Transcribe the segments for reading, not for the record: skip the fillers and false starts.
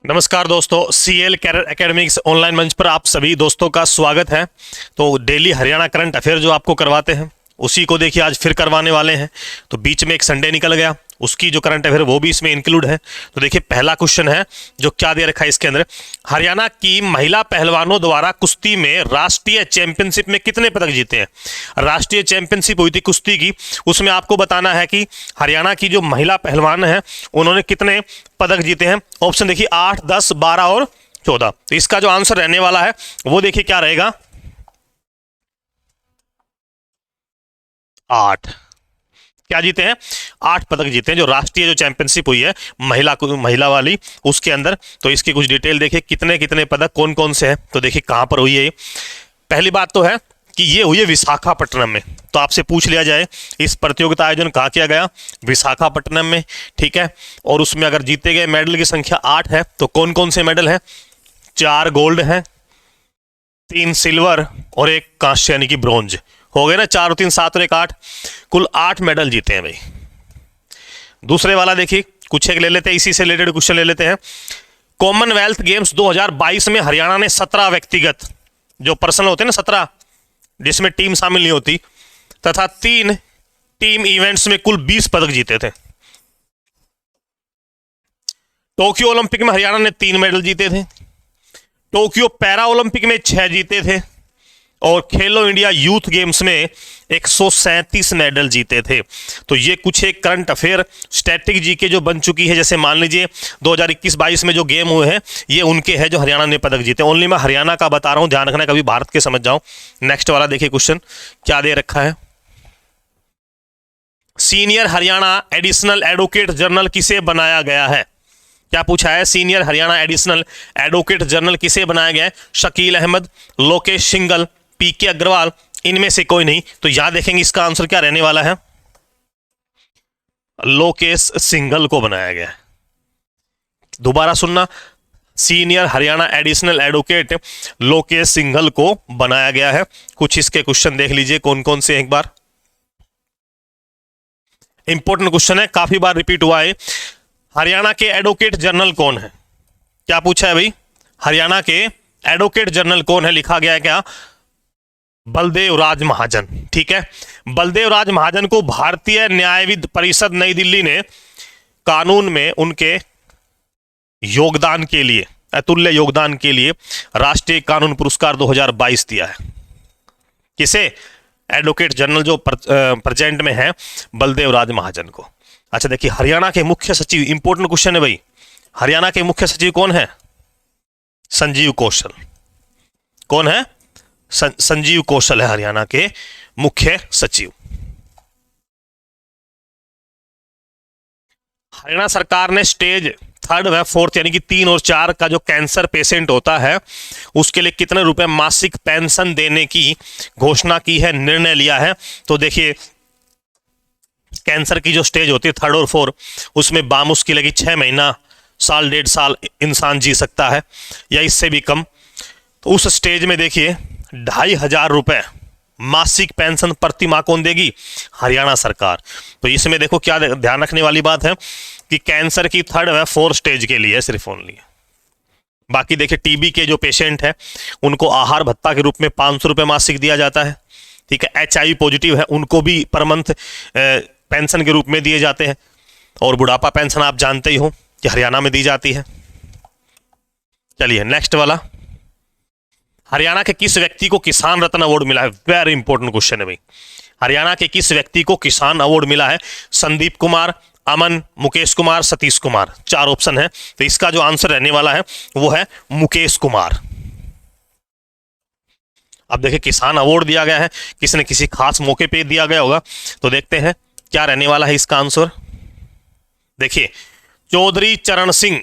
नमस्कार दोस्तों, CL career academics online मंच पर आप सभी दोस्तों का स्वागत है। तो डेली हरियाणा करंट अफेयर जो आपको करवाते हैं उसी को देखिए आज फिर करवाने वाले हैं। तो बीच में एक संडे निकल गया, उसकी जो करंट अफेयर वो भी इसमें इंक्लूड है। तो देखिए पहला क्वेश्चन है जो क्या दे रखा है इसके अंदर, हरियाणा की महिला पहलवानों द्वारा कुश्ती में राष्ट्रीय चैंपियनशिप में कितने पदक जीते हैं। राष्ट्रीय चैंपियनशिप हुई थी कुश्ती की, उसमें आपको बताना है कि हरियाणा की जो महिला पहलवान है उन्होंने कितने पदक जीते हैं। ऑप्शन देखिए 8, 10, 12 और 14। तो इसका जो आंसर रहने वाला है वो देखिए क्या रहेगा, 8। क्या जीते हैं? 8 पदक जीते हैं जो राष्ट्रीय जो चैंपियनशिप हुई है महिला वाली उसके अंदर। तो इसकी कुछ डिटेल देखिए कितने कितने पदक कौन कौन से हैं। तो देखिए कहां पर हुई है। पहली बात तो है कि ये हुई है विशाखापट्टनम में। तो आपसे पूछ लिया जाए इस प्रतियोगिता आयोजन कहाँ किया गया, विशाखापट्टनम में, ठीक है। और उसमें अगर जीते गए मेडल की संख्या 8 है तो कौन कौन से मेडल हैं? 4 गोल्ड हैं, 3 सिल्वर और 1 कांस्य यानी कि ब्रॉन्ज। हो गए ना, 4 और 3 7 और 1 8, कुल 8 मेडल जीते हैं भाई। दूसरे वाला देखिए कुछ एक ले लेते हैं, इसी से रिलेटेड क्वेश्चन ले लेते हैं। कॉमनवेल्थ गेम्स 2022 में हरियाणा ने 17 व्यक्तिगत जो पर्सनल होते हैं ना 17 जिसमें टीम शामिल नहीं होती तथा 3 टीम इवेंट्स में कुल 20 पदक जीते थे। टोक्यो ओलंपिक में हरियाणा ने 3 मेडल जीते थे, टोक्यो पैरा ओलंपिक में 6 जीते थे और खेलो इंडिया यूथ गेम्स में 137 मेडल जीते थे। तो ये कुछ एक करंट अफेयर स्टैटिक जीके जो बन चुकी है। जैसे मान लीजिए 2021-22 में जो गेम हुए हैं ये उनके हैं जो हरियाणा ने पदक जीते। ओनली मैं हरियाणा का बता रहा हूं, ध्यान रखना कभी भारत के समझ जाओ। नेक्स्ट वाला देखिए क्वेश्चन क्या दे रखा है, senior Haryana additional advocate general किसे बनाया गया है। क्या पूछा है? Senior Haryana additional advocate general किसे बनाया गया है? शकील अहमद, लोकेश सिंघल, पीके अग्रवाल, इनमें से कोई नहीं। तो यहां देखेंगे इसका आंसर क्या रहने वाला है, लोकेश सिंघल को बनाया गया है। दोबारा सुनना, senior Haryana additional advocate Lokesh Singhal को बनाया गया है। कुछ इसके क्वेश्चन देख लीजिए कौन कौन से, एक बार इंपॉर्टेंट क्वेश्चन है, काफी बार रिपीट हुआ है। हरियाणा के एडवोकेट जनरल कौन है? क्या पूछा है भाई, हरियाणा के एडवोकेट जनरल कौन है? लिखा गया है क्या, बलदेव राज महाजन। ठीक है, बलदेव राज महाजन को भारतीय न्यायविद परिषद नई दिल्ली ने कानून में उनके योगदान के लिए, अतुल्य योगदान के लिए राष्ट्रीय कानून पुरस्कार 2022 दिया है। किसे? एडवोकेट जनरल जो प्रेजेंट में है बलदेव राज महाजन को। अच्छा देखिए हरियाणा के मुख्य सचिव, इंपॉर्टेंट क्वेश्चन है भाई, हरियाणा के मुख्य सचिव कौन है? संजीव कौशल। कौन है? संजीव कौशल है हरियाणा के मुख्य सचिव। हरियाणा सरकार ने स्टेज 3 व 4 यानी कि 3 और 4 का जो कैंसर पेशेंट होता है उसके लिए कितने रुपए मासिक पेंशन देने की घोषणा की है, निर्णय लिया है। तो देखिए कैंसर की जो स्टेज होती है 3 और 4 उसमें बामुश्किल है कि 6 महीना, साल, 1.5 साल इंसान जी सकता है या इससे भी कम। तो उस स्टेज में देखिए 2,500 रुपए मासिक पेंशन प्रति माह कौन देगी? हरियाणा सरकार। तो इसमें देखो क्या ध्यान रखने वाली बात है कि कैंसर की 3 व 4 स्टेज के लिए सिर्फ ओनली। बाकी देखिए टीबी के जो पेशेंट है उनको आहार भत्ता के रूप में 500 रुपए मासिक दिया जाता है। ठीक है, HIV पॉजिटिव है उनको भी पर मंथ पेंशन के रूप में दिए जाते हैं। और बुढ़ापा पेंशन आप जानते ही हो कि हरियाणा में दी जाती है। चलिए नेक्स्ट वाला, हरियाणा के किस व्यक्ति को किसान रत्न अवार्ड मिला है? वेरी इंपॉर्टेंट क्वेश्चन है भाई। हरियाणा के किस व्यक्ति को किसान अवार्ड मिला है? संदीप कुमार, अमन, मुकेश कुमार, सतीश कुमार। 4 ऑप्शन है। तो इसका जो आंसर रहने वाला है वो है मुकेश कुमार। अब देखिए किसान अवार्ड दिया गया है, किसी ने किसी खास मौके पे दिया गया होगा। तो देखते हैं क्या रहने वाला है इसका आंसर। देखिए चौधरी चरण सिंह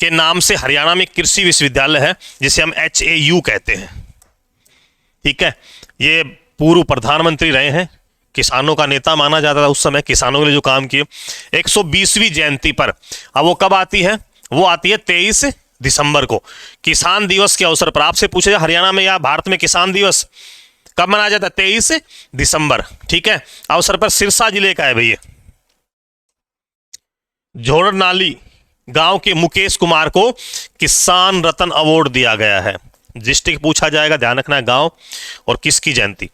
के नाम से हरियाणा में कृषि विश्वविद्यालय है जिसे हम HAU कहते हैं। ठीक है, ये पूर्व प्रधानमंत्री रहे हैं, किसानों का नेता माना जाता था उस समय, किसानों के लिए जो काम किए। 120वीं जयंती पर, अब वो कब आती है? वो आती है 23 दिसंबर को, किसान दिवस के अवसर पर। आपसे पूछे हरियाणा में या भारत में किसान दिवस कब मनाया जाता है? 23 दिसंबर। ठीक है, अवसर पर सिरसा जिले का है भैया। झोड़ नाली गांव के मुकेश कुमार को किसान रत्न अवार्ड दिया गया है। डिस्ट्रिक्ट पूछा जाएगा, ध्यान रखना है गांव और किसकी जयंती।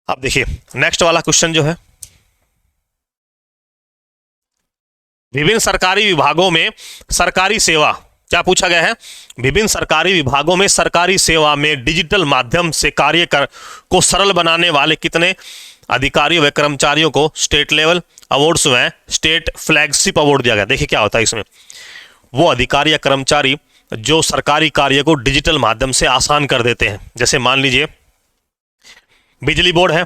अब देखिए नेक्स्ट वाला क्वेश्चन जो है, विभिन्न सरकारी विभागों में सरकारी सेवा, क्या पूछा गया है, विभिन्न सरकारी विभागों में सरकारी सेवा में डिजिटल माध्यम से कार्य को सरल बनाने वाले कितने अधिकारियों व कर्मचारियों को स्टेट लेवल अवार्ड्स में स्टेट फ्लैगशिप अवार्ड दिया गया। देखिए क्या होता है इसमें, वो अधिकारी या कर्मचारी जो सरकारी कार्य को डिजिटल माध्यम से आसान कर देते हैं। जैसे मान लीजिए बिजली बोर्ड है,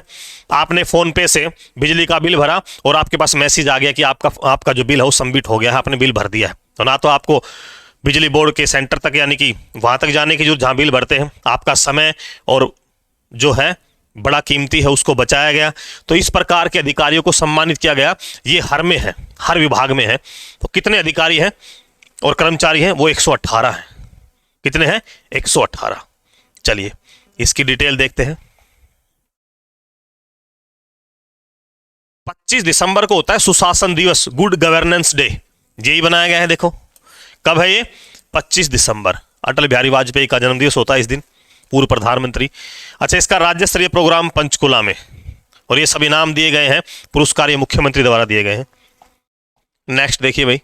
आपने फोन पे से बिजली का बिल भरा और आपके पास मैसेज आ गया कि आपका जो बिल है वो सबमिट हो गया है, आपने बिल भर दिया है। तो ना तो आपको बिजली बोर्ड के सेंटर तक यानी कि वहां तक जाने की जो जहां बिल भरते हैं, आपका समय और जो है बड़ा कीमती है उसको बचाया गया। तो इस प्रकार के अधिकारियों को सम्मानित किया गया। ये हर में है, हर विभाग में है। तो कितने अधिकारी हैं और कर्मचारी हैं, वो 118 हैं। कितने हैं? 118। चलिए इसकी डिटेल देखते हैं। 25 दिसंबर को होता है सुशासन दिवस, गुड गवर्नेंस डे, यही बनाया गया है। देखो कब है ये, 25 दिसंबर, अटल बिहारी वाजपेयी का जन्मदिवस होता है इस दिन, पूर्व प्रधानमंत्री। अच्छा, इसका राज्य स्तरीय प्रोग्राम पंचकुला में, और ये सब इनाम दिए गए हैं, पुरस्कार ये मुख्यमंत्री द्वारा दिए गए हैं। नेक्स्ट देखिए भाई,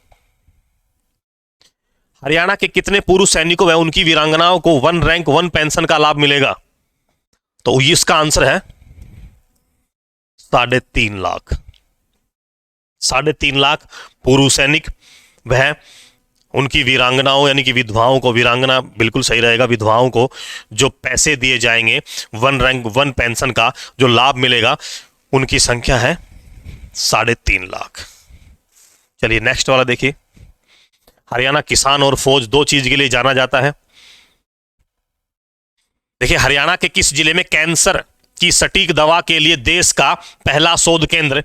हरियाणा के कितने पूर्व सैनिकों व उनकी वीरांगनाओं को 1 रैंक 1 पेंशन का लाभ मिलेगा? तो इसका आंसर है 3.5 लाख। 3.5 लाख पूर्व सैनिक वह उनकी वीरांगनाओं यानी कि विधवाओं को, वीरांगना बिल्कुल सही रहेगा, विधवाओं को जो पैसे दिए जाएंगे 1 रैंक 1 पेंशन का जो लाभ मिलेगा, उनकी संख्या है 3.5 लाख। चलिए नेक्स्ट वाला देखिए, हरियाणा किसान और फौज 2 चीज के लिए जाना जाता है। देखिए हरियाणा के किस जिले में कैंसर की सटीक दवा के लिए देश का पहला शोध केंद्र?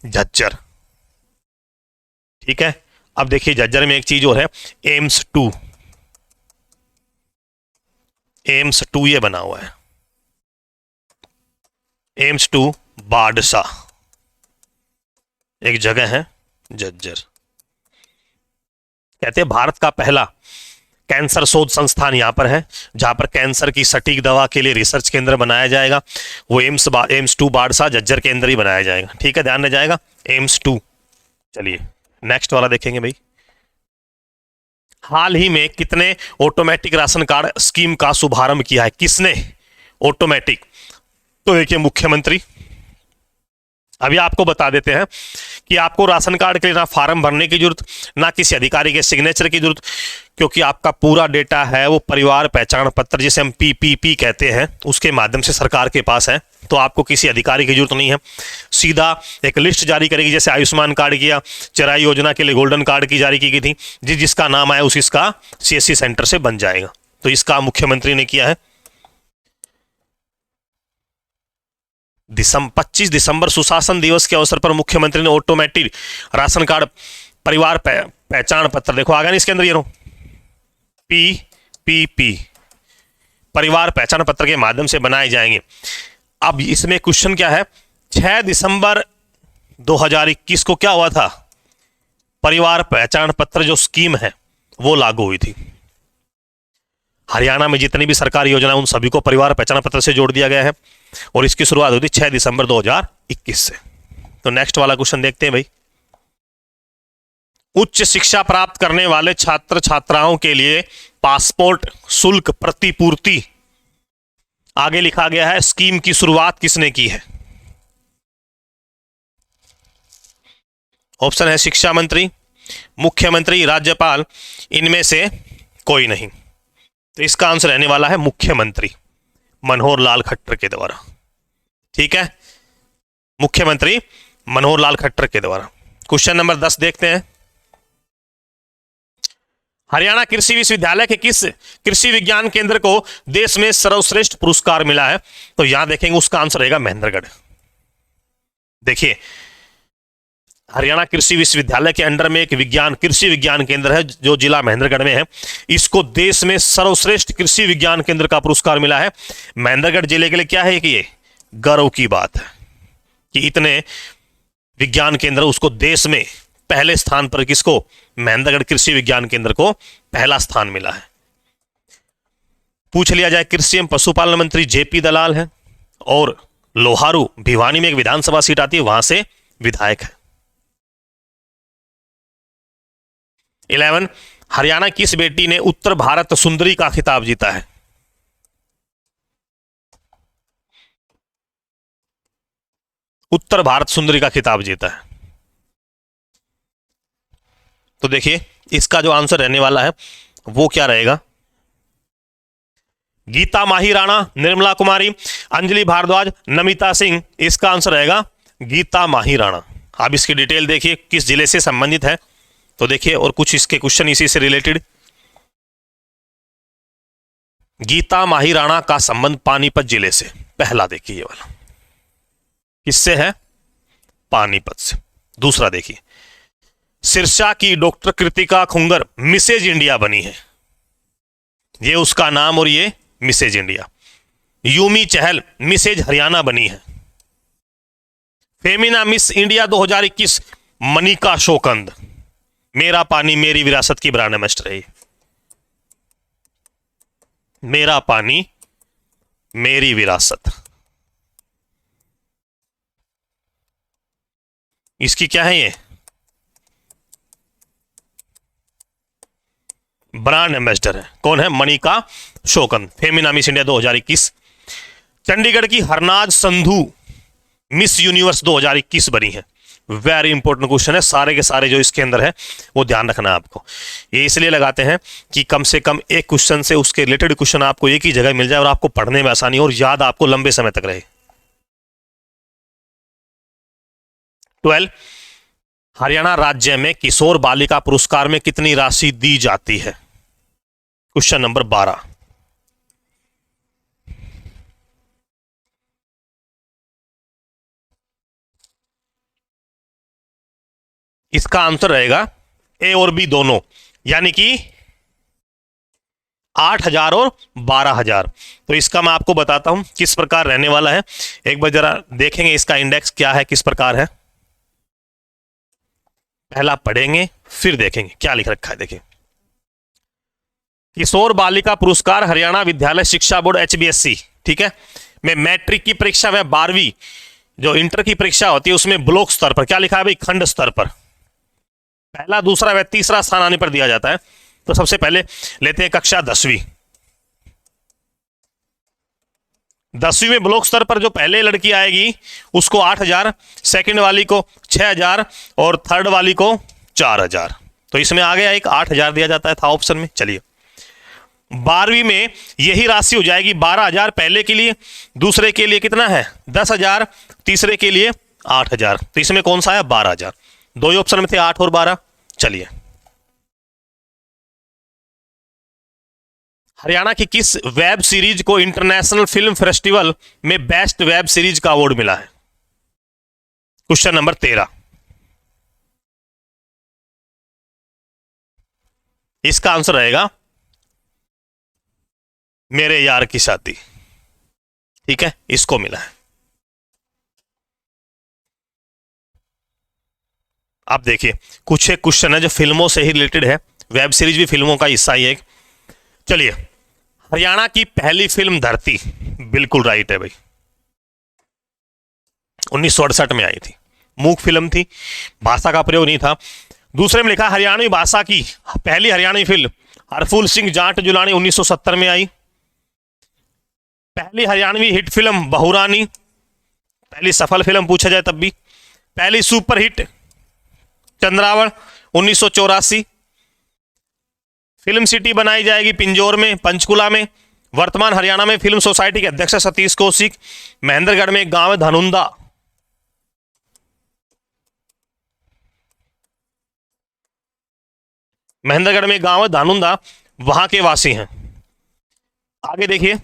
झज्जर। ठीक है, अब देखिए झज्जर में एक चीज और है, एम्स 2। एम्स 2 ये बना हुआ है, एम्स 2 बाडसा एक जगह है झज्जर। कहते हैं भारत का पहला कैंसर शोध संस्थान यहां पर है, जहां पर कैंसर की सटीक दवा के लिए रिसर्च केंद्र बनाया जाएगा। वो एम्स 2 बाडसा झज्जर के अंदर ही बनाया जाएगा। ठीक है, ध्यान रह जाएगा एम्स 2। चलिए नेक्स्ट वाला देखेंगे भाई, हाल ही में कितने ऑटोमेटिक राशन कार्ड स्कीम का शुभारंभ किया है? किसने ऑटोमेटिक? तो देखिए मुख्यमंत्री। अभी आपको बता देते हैं कि आपको राशन कार्ड के लिए ना फार्म भरने की जरूरत, ना किसी अधिकारी के सिग्नेचर की जरूरत, क्योंकि आपका पूरा डेटा है वो परिवार पहचान पत्र जिसे हम PPP कहते हैं उसके माध्यम से सरकार के पास है। तो आपको किसी अधिकारी की जरूरत नहीं है, सीधा एक लिस्ट जारी करेगी, जैसे आयुष्मान कार्ड किया, चिराई योजना के लिए गोल्डन कार्ड की जारी की गई थी, जिसका नाम आया उसी इसका CSC सेंटर से बन जाएगा। तो इसका मुख्यमंत्री ने किया है। 25 दिसंबर सुशासन दिवस के अवसर पर मुख्यमंत्री ने ऑटोमेटिक राशन कार्ड परिवार पहचान पत्र, देखो आ गया ना इसके अंदर, ये PPP परिवार पहचान पत्र के माध्यम से बनाए जाएंगे। अब इसमें क्वेश्चन क्या है, 6 दिसंबर 2021 को क्या हुआ था? परिवार पहचान पत्र जो स्कीम है वो लागू हुई थी। हरियाणा में जितनी भी सरकारी योजना उन सभी को परिवार पहचान पत्र से जोड़ दिया गया है, और इसकी शुरुआत हुई थी 6 दिसंबर 2021 से। तो नेक्स्ट वाला क्वेश्चन देखते हैं भाई, उच्च शिक्षा प्राप्त करने वाले छात्र छात्राओं के लिए पासपोर्ट शुल्क प्रतिपूर्ति, आगे लिखा गया है, स्कीम की शुरुआत किसने की है? ऑप्शन है शिक्षा मंत्री, मुख्यमंत्री, राज्यपाल, इनमें से कोई नहीं। तो इसका आंसर रहने वाला है मुख्यमंत्री मनोहर लाल खट्टर के द्वारा। ठीक है, मुख्यमंत्री मनोहर लाल खट्टर के द्वारा। क्वेश्चन नंबर 10 देखते हैं, हरियाणा कृषि विश्वविद्यालय के किस कृषि विज्ञान केंद्र को देश में सर्वश्रेष्ठ पुरस्कार मिला है? तो यहां देखेंगे उसका आंसर रहेगा महेंद्रगढ़। देखिए हरियाणा कृषि विश्वविद्यालय के अंडर में एक कृषि विज्ञान केंद्र है जो जिला महेंद्रगढ़ में है। इसको देश में सर्वश्रेष्ठ कृषि विज्ञान केंद्र का पुरस्कार मिला है। महेंद्रगढ़ जिले के लिए क्या है कि ये गर्व की बात है कि इतने विज्ञान केंद्र उसको देश में पहले स्थान पर किसको? महेंद्रगढ़ कृषि विज्ञान केंद्र को पहला स्थान मिला है। पूछ लिया जाए, कृषि एवं पशुपालन मंत्री जेपी दलाल है और लोहारू भिवानी में एक विधानसभा सीट आती है, वहां से विधायक है। 11, हरियाणा किस बेटी ने उत्तर भारत सुंदरी का खिताब जीता है? उत्तर भारत सुंदरी का खिताब जीता है। तो देखिए इसका जो आंसर रहने वाला है वो क्या रहेगा? गीता माही राणा, निर्मला कुमारी, अंजलि भारद्वाज, नमिता सिंह। इसका आंसर रहेगा गीता माही राणा। आप इसकी डिटेल देखिए किस जिले से संबंधित है, तो देखिए और कुछ इसके क्वेश्चन इसी से रिलेटेड। गीता माही राणा का संबंध पानीपत जिले से, पहला देखिए ये वाला किससे है? पानीपत से। दूसरा देखिए, सिरसा की डॉक्टर कृतिका खुंगर मिसेज इंडिया बनी है, ये उसका नाम और ये मिसेज इंडिया। यूमी चहल मिसेज हरियाणा बनी है। फेमिना मिस इंडिया 2021 मनिका शोकंद, मेरा पानी मेरी विरासत की ब्रांड एम्बेसडर है। मेरा पानी मेरी विरासत, इसकी क्या है? ये ब्रांड एम्बेसडर है। कौन है? Manika Sheokand, Femina Miss India 2021। Chandigarh की हरनाज संधू मिस यूनिवर्स 2021 बनी है। वेरी इंपॉर्टेंट क्वेश्चन है, सारे के सारे जो इसके अंदर है वो ध्यान रखना है आपको। ये इसलिए लगाते हैं कि कम से कम एक क्वेश्चन से उसके रिलेटेड क्वेश्चन आपको एक ही जगह मिल जाए और आपको पढ़ने में आसानी हो और याद आपको लंबे समय तक रहे। 12, हरियाणा राज्य में किशोर बालिका पुरस्कार में कितनी राशि दी जाती है? Question number 12। इसका आंसर रहेगा ए और बी दोनों, यानी कि 8,000 और 12,000। तो इसका मैं आपको बताता हूं किस प्रकार रहने वाला है। एक बार जरा देखेंगे इसका इंडेक्स क्या है, किस प्रकार है। पहला पढ़ेंगे फिर देखेंगे क्या लिख रखा है। देखिए, किशोर बालिका पुरस्कार हरियाणा विद्यालय शिक्षा बोर्ड HBSC, ठीक है, में मैट्रिक की परीक्षा व 12वीं जो इंटर की परीक्षा होती है उसमें ब्लॉक स्तर पर क्या लिखा है भाई? खंड स्तर पर पहला, दूसरा व तीसरा स्थान आने पर दिया जाता है। तो सबसे पहले लेते हैं कक्षा 10वीं। 10वीं में ब्लॉक स्तर पर जो पहले लड़की आएगी उसको 8,000, सेकंड वाली को 6,000 और थर्ड वाली को 4,000। तो इसमें आ गया एक 8,000 दिया जाता है, था ऑप्शन में। चलिए 12वीं में यही राशि हो जाएगी 12,000 पहले के लिए, दूसरे के लिए कितना है 10,000, तीसरे के लिए 8,000। तो इसमें कौन सा है? 12,000। दो ही ऑप्शन में थे 8 और 12। चलिए, हरियाणा की किस वेब सीरीज को इंटरनेशनल फिल्म फेस्टिवल में बेस्ट वेब सीरीज का अवार्ड मिला है? Question number 13। इसका आंसर रहेगा मेरे यार की शादी, ठीक है, इसको मिला है। आप देखिए कुछ एक क्वेश्चन है जो फिल्मों से ही रिलेटेड है, वेब सीरीज भी फिल्मों का हिस्सा ही है। चलिए, हरियाणा की पहली फिल्म धरती, बिल्कुल राइट है भाई, 1968 में आई थी। मूक फिल्म थी, भाषा का प्रयोग नहीं था। दूसरे में लिखा हरियाणवी भाषा की पहली हरियाणवी फिल्म हरफूल सिंह जाट जुलानी 1970 में आई। पहली हरियाणवी हिट फिल्म बहुरानी, पहली सफल फिल्म पूछा जाए तब भी। पहली सुपर हिट चंद्रावण 1984। फिल्म सिटी बनाई जाएगी पिंजौर में, पंचकुला में। वर्तमान हरियाणा में फिल्म सोसाइटी के अध्यक्ष सतीश कौशिक। महेंद्रगढ़ में एक गांव है धनुंदा। महेंद्रगढ़ में गांव है धानुंदा, वहां के वासी हैं। आगे देखिए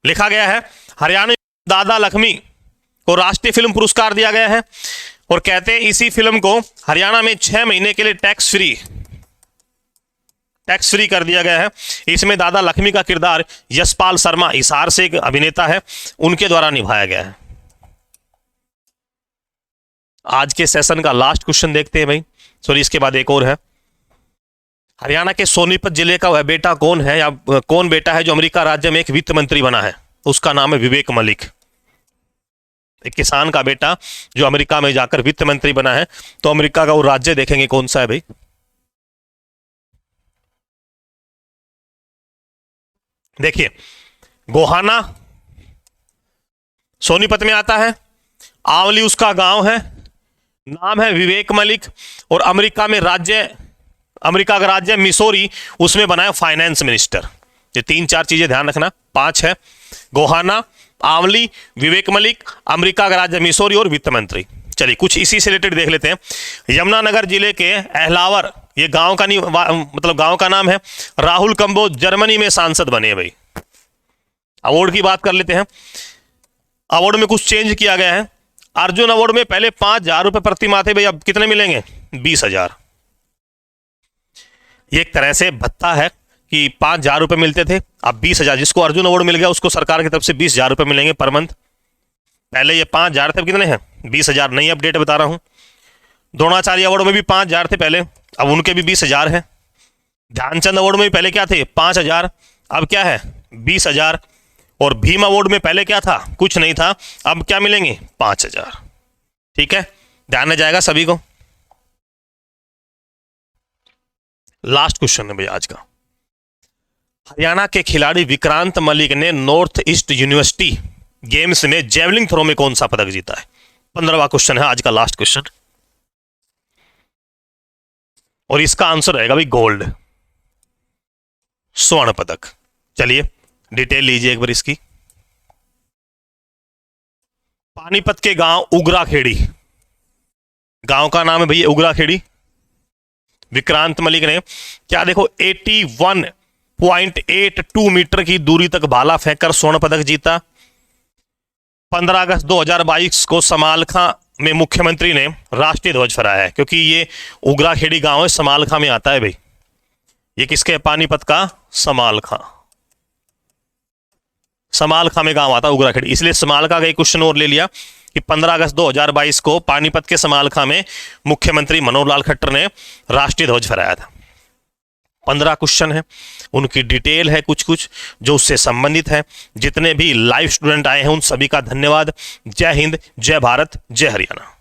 लिखा गया है हरियाणा दादा लक्ष्मी को राष्ट्रीय फिल्म पुरस्कार दिया गया है और कहते हैं इसी फिल्म को हरियाणा में 6 महीने के लिए टैक्स फ्री कर दिया गया है। इसमें दादा लक्ष्मी का किरदार यशपाल शर्मा, हिसार से एक अभिनेता है, उनके द्वारा निभाया गया है। आज के सेशन का लास्ट क्वेश्चन देखते हैं भाई, सॉरी इसके बाद एक और है। हरियाणा के सोनीपत जिले का वह बेटा कौन है, या कौन बेटा है जो अमेरिका राज्य में एक वित्त मंत्री बना है? उसका नाम है विवेक मलिक। एक किसान का बेटा जो अमेरिका में जाकर वित्त मंत्री बना है, तो अमेरिका का वो राज्य देखेंगे कौन सा है भाई? देखिए, गोहाना सोनीपत में आता है, आंवली उसका गांव है, नाम है विवेक मलिक, और अमेरिका में राज्य, अमेरिका का राज्य मिसोरी, उसमें बना है फाइनेंस मिनिस्टर। ये 3-4 चीजें ध्यान रखना। 5 है, गोहाना, आंवली, विवेक मलिक, अमेरिका का राज्य मिसोरी और वित्त मंत्री। चलिए कुछ इसी से रिलेटेड देख लेते हैं। यमुनानगर जिले के अहलावर, ये गांव का नहीं, मतलब गांव का नाम है। राहुल कंबोज जर्मनी में सांसद बने भाई। अवार्ड की बात कर लेते हैं। अवार्ड में कुछ चेंज किया गया है। अर्जुन अवार्ड में पहले 5,000 रुपए प्रति माह थे भाई, अब कितने मिलेंगे? 20,000। ये एक तरह से भत्ता है कि 5,000 रुपए मिलते थे, अब 20,000। जिसको अर्जुन अवार्ड मिल गया उसको सरकार की तरफ से 20,000 रुपए मिलेंगे पर मंथ। पहले ये 5,000 थे, अब कितने हैं? 20,000। नई अपडेट बता रहा हूं। द्रोणाचार्य अवार्ड में भी 5,000 थे पहले, अब उनके भी 20,000 है। ध्यानचंद अवार्ड में भी पहले क्या थे? 5,000, अब क्या है? 20,000। और भीम अवार्ड में पहले क्या था? कुछ नहीं था, अब क्या मिलेंगे? 5,000। ठीक है, ध्यान में जाएगा सभी को। लास्ट क्वेश्चन है भैया आज का। हरियाणा के खिलाड़ी विक्रांत मलिक ने नॉर्थ ईस्ट यूनिवर्सिटी गेम्स में जेवलिंग थ्रो में कौन सा पदक जीता है? 15वां क्वेश्चन है आज का, लास्ट क्वेश्चन, और इसका आंसर रहेगा भाई गोल्ड, स्वर्ण पदक। चलिए डिटेल लीजिए एक बार इसकी। पानीपत के गांव उगराखेड़ी, गांव का नाम है भैया उगराखेड़ी। विक्रांत मलिक ने क्या देखो 81.82 मीटर की दूरी तक भाला फेंककर स्वर्ण पदक जीता। 15 अगस्त 2022 को समालखा में मुख्यमंत्री ने राष्ट्रीय ध्वज फहराया है, क्योंकि ये उगराखेड़ी गांव है, समालखा में आता है भाई। ये किसके? पानीपत का समालखा, समालखा में गांव आता है उगराखेड़ी, इसलिए समालखा का एक क्वेश्चन और ले लिया कि 15 अगस्त 2022 को पानीपत के समालखा में मुख्यमंत्री मनोहर लाल खट्टर ने राष्ट्रीय ध्वज फहराया था। 15 क्वेश्चन है, उनकी डिटेल है कुछ कुछ जो उससे संबंधित है। जितने भी लाइव स्टूडेंट आए हैं उन सभी का धन्यवाद। जय हिंद, जय भारत, जय हरियाणा।